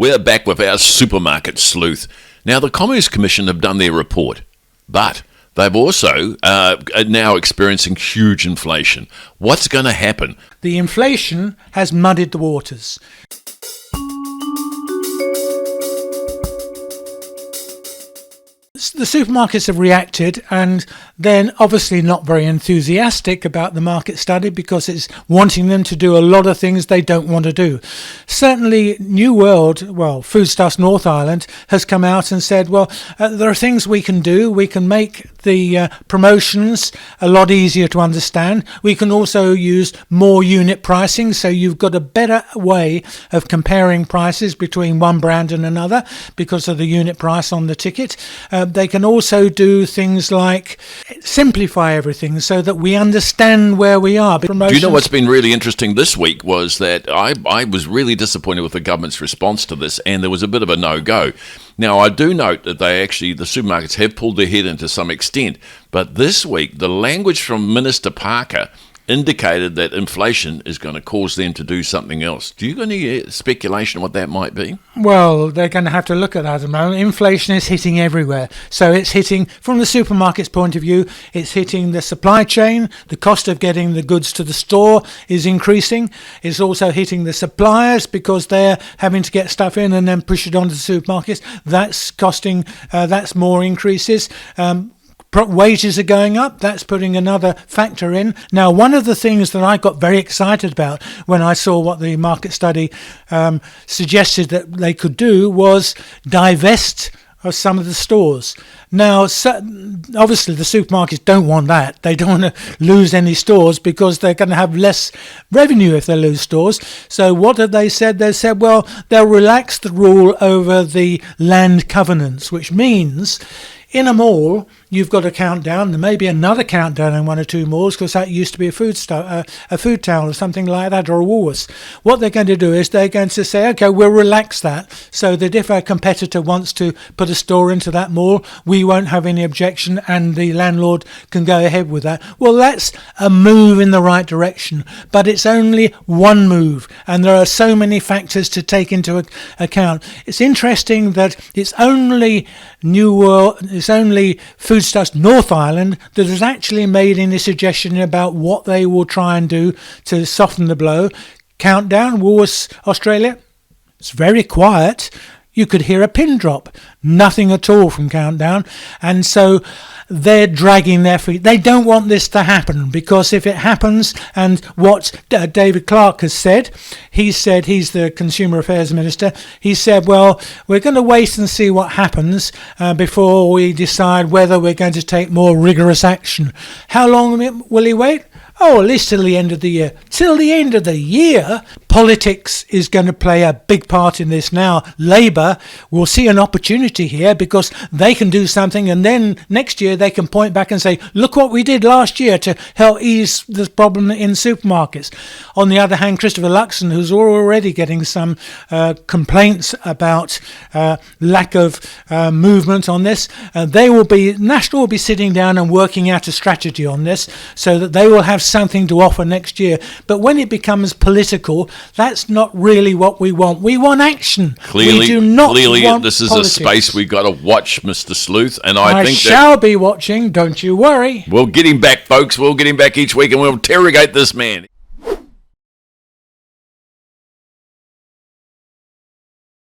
We're back with our supermarket sleuth. Now, the Commerce Commission have done their report, but they've also are now experiencing huge inflation. What's going to happen? The inflation has muddied the waters. The supermarkets have reacted, and they're obviously not very enthusiastic about the market study because it's wanting them to do a lot of things they don't want to do. Certainly New World, Foodstuffs North Island, has come out and said, there are things we can do. We can make the promotions a lot easier to understand. We can also use more unit pricing, so you've got a better way of comparing prices between one brand and another because of the unit price on the ticket. They can also do things like simplify everything so that we understand where we are. Do you know what's been really interesting this week was that I was really disappointed with the government's response to this, and there was a bit of a no-go. Now, I do note that the supermarkets have pulled their head in to some extent, but this week the language from Minister Parker indicated that inflation is going to cause them to do something else. Do you got any speculation what that might be? Well, they're going to have to look at that at the moment. Inflation is hitting everywhere. So it's hitting, from the supermarket's point of view, it's hitting the supply chain. The cost of getting the goods to the store is increasing. It's also hitting the suppliers because they're having to get stuff in and then push it onto the supermarkets. That's costing, that's more increases. Wages are going up. That's putting another factor in. Now, one of the things that I got very excited about when I saw what the market study suggested that they could do was divest of some of the stores. Now, obviously the supermarkets don't want that. They don't want to lose any stores because they're going to have less revenue if they lose stores. So what have they said? They said, they'll relax the rule over the land covenants, which means in a mall, you've got a countdown. There may be another countdown in one or two malls because that used to be a food town or something like that, or a Woolworths. What they're going to do is they're going to say, okay, we'll relax that so that if a competitor wants to put a store into that mall, we won't have any objection and the landlord can go ahead with that. Well, that's a move in the right direction, but it's only one move and there are so many factors to take into account. It's interesting that it's only Foodstuffs North Island that has actually made any suggestion about what they will try and do to soften the blow. Countdown, Woolworths Australia, it's very quiet. You could hear a pin drop. Nothing at all from Countdown. And so they're dragging their feet. They don't want this to happen because if it happens, and what David Clark has said, he's the Consumer Affairs Minister, he said, we're going to wait and see what happens before we decide whether we're going to take more rigorous action. How long will he wait? At least till the end of the year. Till the end of the year, politics is going to play a big part in this now. Labour will see an opportunity here because they can do something and then next year they can point back and say, look what we did last year to help ease the problem in supermarkets. On the other hand, Christopher Luxon, who's already getting some complaints about lack of movement on this, National will be sitting down and working out a strategy on this so that they will have something to offer next year. But when it becomes political, that's not really what we want. We want action. We do not want this is politics. A space we got to watch, Mr. Sleuth, and I shall be watching. Don't you worry. We'll get him back, folks. We'll get him back each week, and we'll interrogate this man.